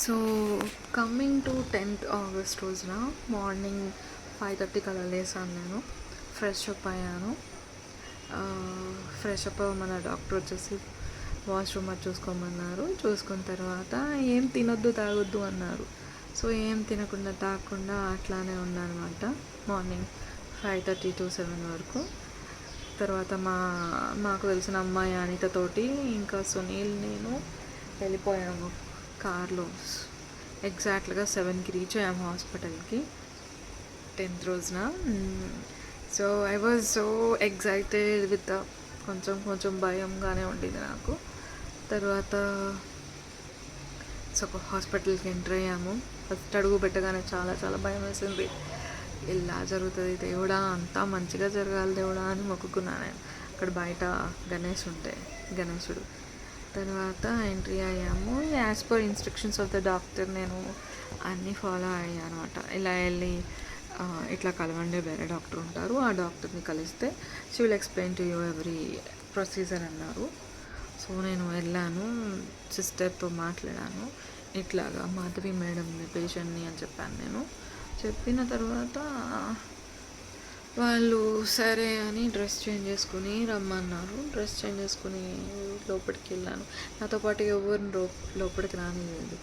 So coming to 10th August రోజున morning 5:30 అలా లేసాను. నేను ఫ్రెష్ అప్ అయ్యాను. ఫ్రెష్ అప్ అవ్వమన్న డాక్టర్ వచ్చేసి వాష్రూమ్ అది చూసుకోమన్నారు. చూసుకున్న తర్వాత ఏం తినొద్దు తాగొద్దు అన్నారు. సో ఏం తినకుండా తాగకుండా అట్లానే ఉన్నానమాట మార్నింగ్ 5:30 to 7 వరకు. తర్వాత మాకు తెలిసిన అమ్మాయి అనితతోటి ఇంకా సునీల్ నేను వెళ్ళిపోయాము కార్లో. ఎగ్జాక్ట్గా 7కి రీచ్ అయ్యాము హాస్పిటల్కి 10th రోజున. So I was so excited with కొంచెం భయంగానే ఉండేది నాకు. తర్వాత సో హాస్పిటల్కి ఎంటర్ అయ్యాము. ఫస్ట్ అడుగు పెట్టగానే చాలా చాలా భయం వేసింది. ఇలా జరుగుతుంది దేవుడా, అంతా మంచిగా జరగాలి దేవుడా అని మొక్కుకున్నాను నేను. అక్కడ బయట గణేశుడు. తర్వాత ఎంట్రీ అయ్యాము. As per instructions of the doctor నేను అన్నీ ఫాలో అయ్యాను అనమాట. ఇలా వెళ్ళి ఇట్లా కలవండి, వేరే డాక్టర్ ఉంటారు, ఆ డాక్టర్ని కలిస్తే she will explain to you every procedure అన్నారు. సో నేను వెళ్ళాను, సిస్టర్తో మాట్లాడాను. ఇట్లాగా మాధవి మేడంని పేషెంట్ని అని చెప్పాను నేను. చెప్పిన తర్వాత వాళ్ళు సరే అని డ్రెస్ చేంజ్ చేసుకుని రమ్మన్నారు. డ్రెస్ చేంజ్ చేసుకుని లోపలికి వెళ్ళాను. నాతో పాటు ఎవరు లోపలికి రానిలేదు.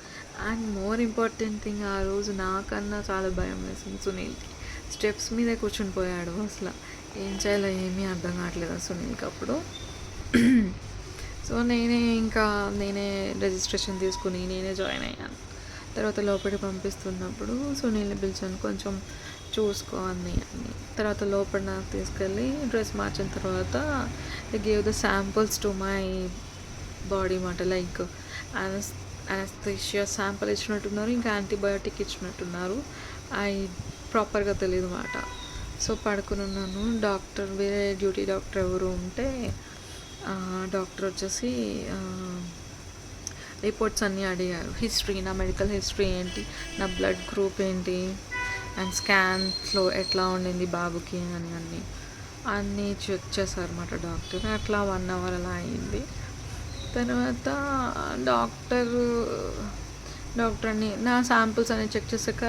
అండ్ మోర్ ఇంపార్టెంట్ థింగ్, ఆ రోజు నాకన్నా చాలా భయం వేసింది సునీల్కి. స్టెప్స్ మీదే కూర్చుని పోయాడు. అసలు ఏం చేయాలో ఏమీ అర్థం కావట్లేదు సునీల్కి అప్పుడు. సో నేనే రిజిస్ట్రేషన్ తీసుకుని నేనే జాయిన్ అయ్యాను. తర్వాత లోపలికి పంపిస్తున్నప్పుడు సునీల్ని పిలిచాను, కొంచెం చూసుకో అన్నీ. తర్వాత లోపల నాకు తీసుకెళ్ళి డ్రెస్ మార్చిన తర్వాత they gave the samples to my body మాట. లైక్ అనస్థీషియా శాంపుల్ ఇచ్చినట్టున్నారు, ఇంకా యాంటీబయోటిక్ ఇచ్చినట్టున్నారు. అవి ప్రాపర్గా తెలియదు మాట. సో పడుకుని ఉన్నాను. వేరే డ్యూటీ డాక్టర్ ఎవరు ఉంటే డాక్టర్ వచ్చేసి రిపోర్ట్స్ అన్నీ అడిగారు. నా మెడికల్ హిస్టరీ ఏంటి, నా బ్లడ్ గ్రూప్ ఏంటి, అండ్ స్కాన్స్లో ఎట్లా ఉండింది బాబుకి అని అన్నీ చెక్ చేశారన్నమాట డాక్టర్. అట్లా 1 hour అలా అయింది. తర్వాత డాక్టర్ని నా శాంపుల్స్ అన్ని చెక్ చేశాక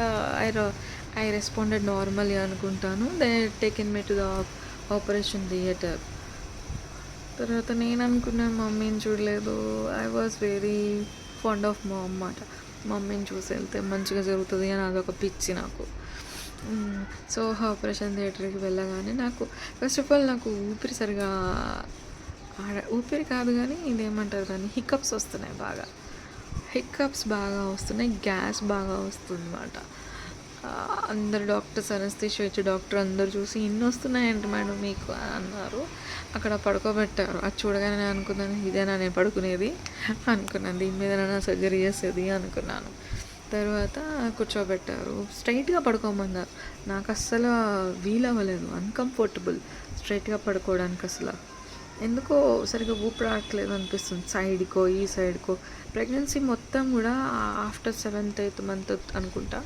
ఐ రెస్పాండెడ్ నార్మల్లీ అనుకుంటాను. They taken me to the operation theatre. తర్వాత నేను అనుకున్న మమ్మీని చూడలేదు. I was very fond of మా అన్నమాట. మమ్మీని చూసి వెళ్తే మంచిగా జరుగుతుంది అని అదొక పిచ్చి నాకు. సో ఆపరేషన్ థియేటర్కి వెళ్ళగానే నాకు ఫస్ట్ ఆఫ్ ఆల్ నాకు ఊపిరి కాదు కానీ ఇదేమంటారు దాన్ని, హికప్స్ వస్తున్నాయి. బాగా వస్తున్నాయి, గ్యాస్ బాగా వస్తుంది అన్నమాట. అందరు డాక్టర్స్, అనస్థీషియా ఇచ్చే డాక్టర్ అందరు చూసి ఇన్ని వస్తున్నాయంటే మేడం మీకు అన్నారు. అక్కడ పడుకోబెట్టారు. అది చూడగానే నేను అనుకున్నాను, ఇదేనా నేను పడుకునేది అనుకున్నాను, దీని మీద నా సర్జరీ చేసేది అనుకున్నాను. తర్వాత కూర్చోబెట్టారు, స్ట్రైట్గా పడుకోమన్నారు. నాకు అస్సలు వీలవ్వలేదు, అన్కంఫర్టబుల్ స్ట్రైట్గా పడుకోవడానికి. అసలు ఎందుకో సరిగ్గా ఊపిరాడట్లేదు అనిపిస్తుంది, సైడ్కో ఈ సైడ్కో. ప్రెగ్నెన్సీ మొత్తం కూడా ఆఫ్టర్ 7th 8th month అనుకుంటా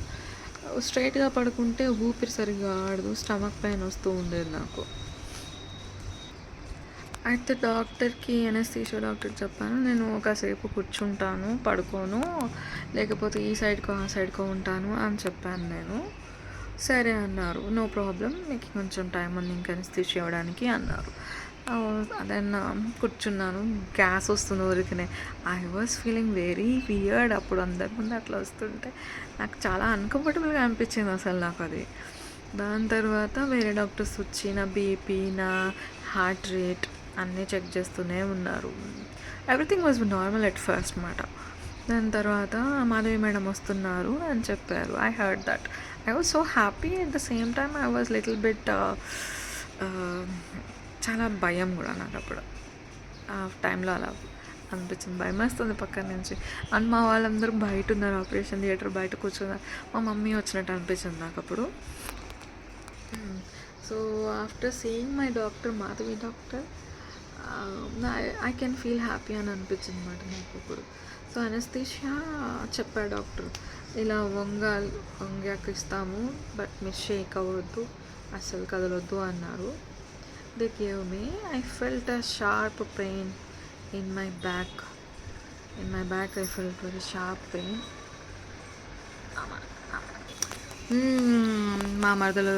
స్ట్రైట్గా పడుకుంటే ఊపిరి సరిగ్గా ఆడదు, స్టమక్ పెయిన్ వస్తూ ఉండేది నాకు. అయితే డాక్టర్కి, అనస్థీషియా డాక్టర్ చెప్పాను, నేను ఒకసేపు కూర్చుంటాను, పడుకోను, లేకపోతే ఈ సైడ్కో ఆ సైడ్కో ఉంటాను అని చెప్పాను నేను. సరే అన్నారు, నో ప్రాబ్లం, మీకు కొంచెం టైం ఉంది ఇంకా అనస్థీషియా ఇవ్వడానికి అన్నారు. దెన్ కూర్చున్నాను. గ్యాస్ వస్తుంది ఊరికనే. I was feeling very weird. అప్పుడు అందరి ముందు అట్లా వస్తుంటే నాకు చాలా అన్కంఫర్టబుల్గా అనిపించింది అసలు నాకు అది. దాని తర్వాత వేరే డాక్టర్స్ వచ్చి నా బీపీ, నా హార్ట్ రేట్ అన్నీ చెక్ చేస్తూనే ఉన్నారు. Everything was normal at first మాట. దాని తర్వాత మాధవి మేడం వస్తున్నారు అని చెప్పారు. I heard that. I was so happy. At the same time I was little bit చాలా భయం కూడా నాకు అప్పుడు. ఆ టైంలో అలా అనిపించింది, భయం వేస్తుంది పక్కన నుంచి. అండ్ మా వాళ్ళందరూ బయట ఉన్నారు, ఆపరేషన్ థియేటర్ బయట కూర్చున్నారు. మా మమ్మీ వచ్చినట్టు అనిపించింది నాకు అప్పుడు. So after seeing my doctor, Madhavi doctor, I can feel happy అని అనిపించింది అనమాట నాకు ఇప్పుడు. సో అనస్థీషియా చెప్పాడు డాక్టర్, ఇలా వంగాక ఇస్తాము, బట్ మీరు షేక్ అవ్వద్దు, అస్సలు కదలొద్దు అన్నారు. They gave me. I felt a sharp pain in my back. I felt very sharp pain. మా మరదలు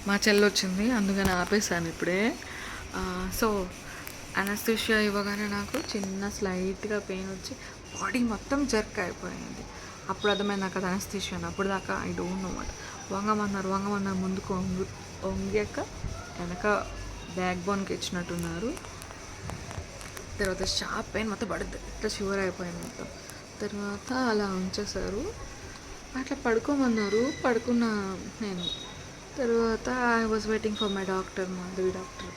మా చెల్లి వచ్చింది, అందుకని ఆపేసాను ఇప్పుడే. సో అనస్థీషియా ఇవ్వగానే నాకు చిన్న స్లైట్గా పెయిన్ వచ్చి బాడీ మొత్తం జర్క్ అయిపోయింది. అప్పుడు అర్థమైంది నాకు అది అనస్థీషియా అని. అప్పుడు దాకా ఐ డోంట్ నో వాట్. వంగమన్నారు ముందుకు వంగాక వెనక బ్యాక్ బోన్కి ఇచ్చినట్టున్నారు. తర్వాత షార్ప్ పెయిన్ మొత్తం పడుద్ది, ఇట్లా షివర్ అయిపోయింది మొత్తం. తర్వాత అలా ఉంచేశారు, అట్లా పడుకోమన్నారు, పడుకున్నా నేను. తర్వాత I was waiting for my doctor, Madhavi doctor.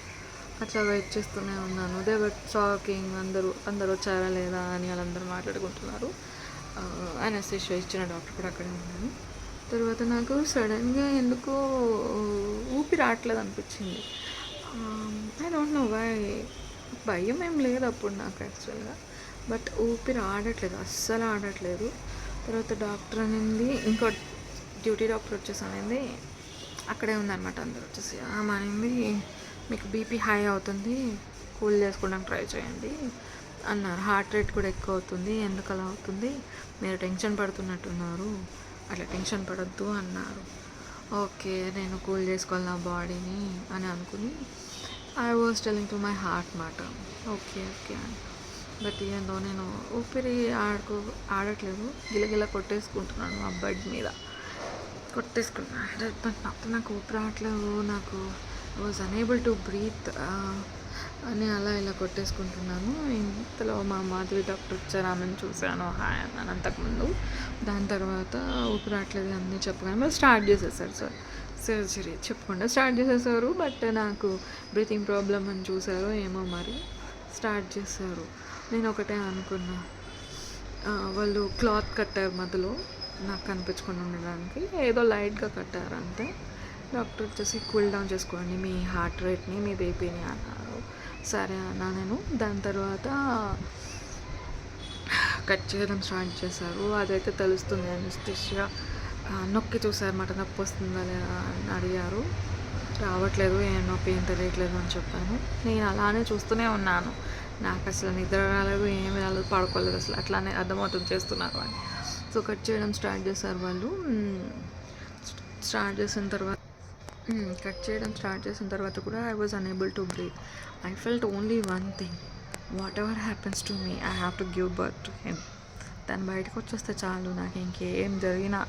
అట్లా వెయిట్ చేస్తూనే ఉన్నాను. దే వర్ టాకింగ్, అందరూ వచ్చారా లేదా అని వాళ్ళందరూ మాట్లాడుకుంటున్నారు. అనస్థీషియా ఇచ్చిన డాక్టర్ కూడా అక్కడే ఉన్నాను. తర్వాత నాకు సడన్గా ఎందుకో ఊపిరి రావట్లేదు అనిపించింది. I don't know why. భయం ఏం లేదు అప్పుడు నాకు యాక్చువల్గా, బట్ ఊపిరి ఆడట్లేదు, అస్సలు ఆడట్లేదు. తర్వాత డాక్టర్ అనింది, ఇంకో డ్యూటీ డాక్టర్ వచ్చేసి అనింది, అక్కడే ఉందన్నమాట, అందరూ వచ్చేసి ఆమె అనింది, మీకు బీపీ హై అవుతుంది, కూల్ చేసుకోవడానికి ట్రై చేయండి అన్నారు. హార్ట్ రేట్ కూడా ఎక్కువ అవుతుంది, ఎందుకు అలా అవుతుంది, మీరు టెన్షన్ పడుతున్నట్టున్నారు, అట్లా టెన్షన్ పడద్దు అన్నారు. ఓకే, నేను కూల్ చేసుకోవాలి నా బాడీని అని అనుకుని I was telling to my heart మాట. ఓకే అని. బట్ ఏందో నేను ఊపిరి ఆడట్లేదు, గిలగిల కొట్టేసుకుంటున్నాను ఆ బెడ్ మీద, నాకు ఊపిరి రావట్లేదు, నాకు వాజ్ అనేబుల్ టు బ్రీత్ అని అలా ఇలా కొట్టేసుకుంటున్నాను. ఇంతలో మా మాధవి డాక్టర్ వచ్చారు, ఆమెను చూశాను, హాయ్ అన్నాను అంతకుముందు. దాని తర్వాత ఊపిరి రావట్లేదు అన్నీ చెప్పగానే వాళ్ళు స్టార్ట్ చేసేసారు సర్జరీ, చెప్పకుండా స్టార్ట్ చేసేసారు. బట్ నాకు బ్రీతింగ్ ప్రాబ్లం అని చూసారో ఏమో మరి స్టార్ట్ చేశారు. నేను ఒకటే అనుకున్నా, వాళ్ళు క్లాత్ కట్టారు మధ్యలో నాకు కనిపించకుండా ఉండడానికి, ఏదో లైట్గా కట్టారు అంతే. డాక్టర్ వచ్చేసి కూల్ డౌన్ చేసుకోండి మీ హార్ట్ రేట్ని, మీ బీపీని అన్నారు. సరే అన్నా నేను. దాని తర్వాత కట్ చేయడం స్టార్ట్ చేశారు. అదైతే తెలుస్తుంది అనస్థీషియా. నొక్కి చూసారన్నమాట, నొప్పి వస్తుందా లేదా అని అడిగారు. రావట్లేదు, ఏం నొప్పి ఏం తెలియట్లేదు అని చెప్పాను. నేను అలానే చూస్తూనే ఉన్నాను, నాకు అసలు నిద్ర రాలేదు, ఏమి రాలేదు, పడుకోలేదు, అసలు అట్లానే అర్థమవుతుంది చేస్తున్నారు అని. సో కట్ చేయడం స్టార్ట్ చేశారు వాళ్ళు. కట్ చేయడం స్టార్ట్ చేసిన తర్వాత కూడా I was unable to breathe. I felt only one thing, what ever happens to me, I have to give birth to him. తను బయటకు వచ్చేస్తే చాలు, నాకు ఇంకేం జరిగినా,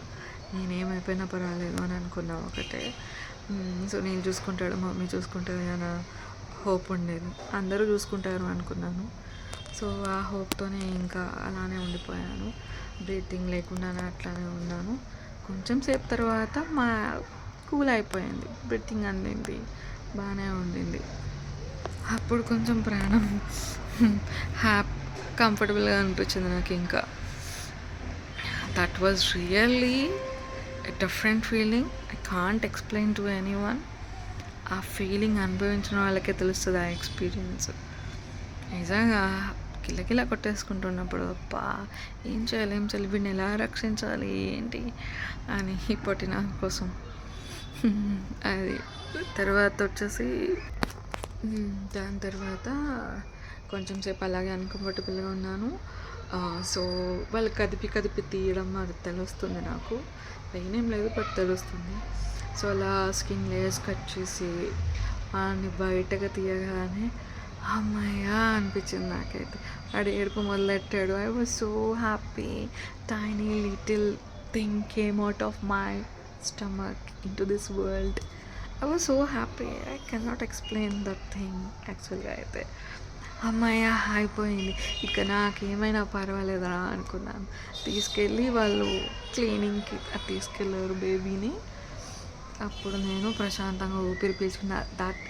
నేనేమైపోయినా పర్వాలేదు అని అనుకున్నా ఒకటే. సో నేను చూసుకుంటాడు, మమ్మీ చూసుకుంటుంది అన్న హోప్ ఉండేది, అందరూ చూసుకుంటారు అనుకున్నాను. సో ఆ హోప్తోనే ఇంకా అలానే ఉండిపోయాను, బ్రీతింగ్ లేకుండానే అట్లానే ఉన్నాను. కొంచెం సేపు తర్వాత కూల్ అయిపోయింది, బ్రీతింగ్ అందింది, బాగానే ఉండింది. అప్పుడు కొంచెం ప్రాణం కంఫర్టబుల్గా అనిపించింది నాకు. ఇంకా that was really a different feeling, I can't explain to anyone. ఆ ఫీలింగ్ అనుభవించిన వాళ్ళకే తెలుస్తుంది ఆ ఎక్స్పీరియన్స్. నిజంగా కిలకిలా కొట్టేసుకుంటున్నప్పుడు అబ్బా ఏం చేయాలి వీడిని ఎలా రక్షించాలి ఏంటి అని ఇప్పటి నా కోసం అది. తర్వాత వచ్చేసి దాని తర్వాత కొంచెం సేపు అలాగే అన్కంఫర్టబుల్గా ఉన్నాను. సో వాళ్ళు కదిపి తీయడం అది తెలుస్తుంది నాకు, పెయిన్ ఏం లేదు బట్ తెలుస్తుంది. సో అలా స్కిన్ లేయర్స్ కట్ చేసి వాడిని బయటకు తీయగానే అమ్మయ్యా అనిపించింది నాకైతే. వాడు ఏడుపు మొదలెట్టాడు. I was so happy. Tiny little thing came out of my stomach into this world. I was so happy, I cannot explain that thing యాక్చువల్గా. అయితే అమ్మయ్య అయిపోయింది, ఇక నాకేమైనా పర్వాలేదా అనుకున్నాను. తీసుకెళ్ళి వాళ్ళు క్లీనింగ్కి తీసుకెళ్ళారు బేబీని. అప్పుడు నేను ప్రశాంతంగా ఊపిరి పీల్చుకున్న.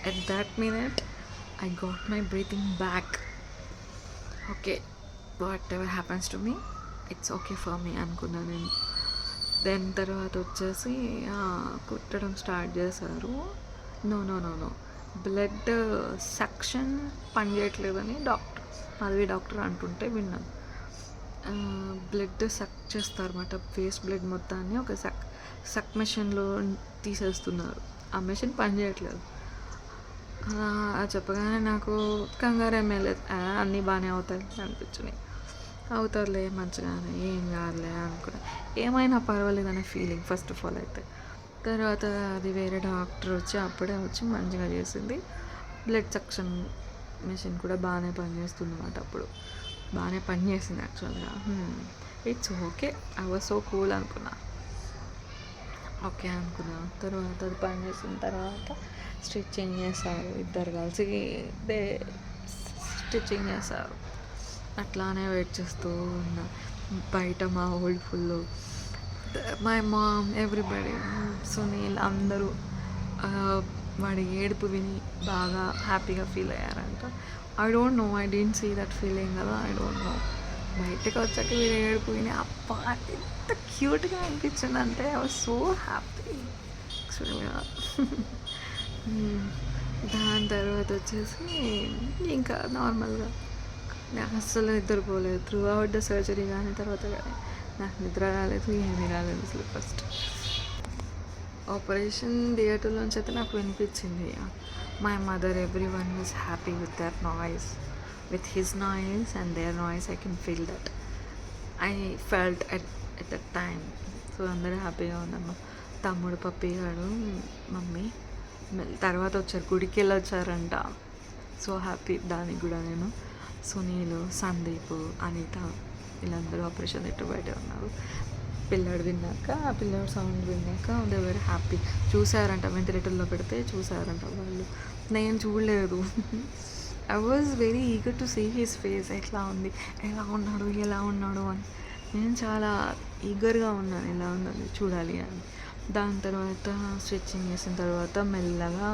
At that minute I got my breathing back. Okay, whatever happens to me, it's okay for me అనుకున్నా నేను. దెన్ తర్వాత వచ్చేసి కుట్టడం స్టార్ట్ చేశారు. నో బ్లడ్ సక్షన్ పని చేయట్లేదని మాధవి డాక్టర్ అంటుంటే విన్నాను. బ్లడ్ సక్ చేస్తారన్నమాట, ఫేస్ బ్లడ్ మొత్తాన్ని ఒక సక్ మెషిన్లో తీసేస్తున్నారు. ఆ మెషిన్ పని చేయట్లేదు. చెప్పగానే నాకు కంగారు ఏమీ లేదు, అన్నీ బాగానే అవుతాయి అనిపించినాయి. అవుతారులే మంచిగానే, ఏం కాదులే అనుకున్నా. ఏమైనా పర్వాలేదనే ఫీలింగ్ ఫస్ట్ ఆఫ్ ఆల్ అయితే. తర్వాత అది వేరే డాక్టర్ వచ్చి అప్పుడే వచ్చి మంచిగా చేసింది. బ్లడ్ సక్షన్ మెషిన్ కూడా బాగానే పనిచేస్తుందన్నమాట అప్పుడు. బాగానే పనిచేసింది యాక్చువల్గా. It's okay, I was so cool అనుకున్నా. ఓకే అనుకున్నా. తర్వాత అది పనిచేసిన తర్వాత స్టిచ్చింగ్ చేశారు ఇద్దరు కలిసి. దే స్టిచ్చింగ్ చేశారు. అట్లానే వెయిట్ చేస్తూ ఉన్నా. బయట మా old full my mom everybody, Sunil అందరూ వాడి ఏడుపు విని బాగా హ్యాపీగా ఫీల్ అయ్యారంట. I don't know, I don't see that feeling కదా, ఐ డోంట్ నో. బయటకు వచ్చాక వీడు ఏడుపు విని అబ్బా ఎంత క్యూట్గా అనిపించింది అంటే ఐ వాజ్ సో హ్యాపీ యాక్చువల్గా. దాని తర్వాత వచ్చేసి ఇంకా నార్మల్గా నాకు అస్సలు నిద్రపోలేదు త్రూ అవుట్ ద సర్జరీ, కానీ తర్వాత కానీ నాకు నిద్ర రాలేదు, ఏమీ రాలేదు అసలు. ఫస్ట్ ఆపరేషన్ థియేటర్లోంచి అయితే నాకు వినిపించింది my mother everyone was happy with their noise, with his noise and their noise. I can feel that, I felt at that time. సో అందరూ హ్యాపీగా ఉన్నాము. తమ్ముడు పప్పి గాడు మమ్మీ తర్వాత వచ్చారు, గుడికి వెళ్ళి వచ్చారంట. సో హ్యాపీ దానికి కూడా నేను. సునీల్, సందీప్, అనిత వీళ్ళందరూ ఆపరేషన్ థియేటర్ బయట ఉన్నారు. పిల్లాడు విన్నాక, ఆ పిల్లాడు సౌండ్ విన్నాక దే వర్ హ్యాపీ. చూసారంట, వెంటిలేటర్లో పెడితే చూసారంట వాళ్ళు. నేను చూడలేదు. I was very eager to see his face, ఎట్లా ఉంది, ఎలా ఉన్నాడు అని. నేను చాలా ఈగర్గా ఉన్నాను ఎలా ఉందని చూడాలి అని. దాని తర్వాత స్టిచ్చింగ్ చేసిన తర్వాత మెల్లగా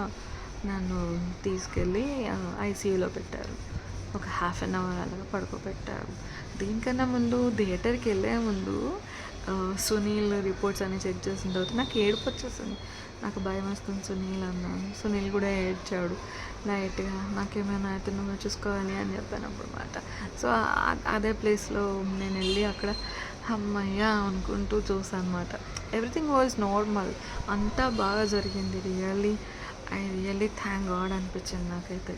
నన్ను తీసుకెళ్ళి ఐసీయూలో పెట్టారు. ఒక 1/2 hour అలాగా పడుకోబెట్టారు. దీనికన్నా ముందు థియేటర్కి వెళ్ళే ముందు సునీల్ రిపోర్ట్స్ అన్నీ చెక్ చేసిన తర్వాత నాకు ఏడుపు వచ్చేసింది. నాకు భయం వస్తుంది సునీల్ అన్నాను. సునీల్ కూడా ఏడ్చాడు లైట్గా. నాకేమైనా అయితే నువ్వు చూసుకోవాలి అని చెప్పాను అన్నమాట. సో అదే ప్లేస్లో నేను వెళ్ళి అక్కడ అమ్మయ్య అనుకుంటూ చూసాను అనమాట. ఎవ్రీథింగ్ వాజ్ నార్మల్, అంతా బాగా జరిగింది. ఐ రియల్లీ థ్యాంక్ గాడ్ అనిపించింది నాకైతే.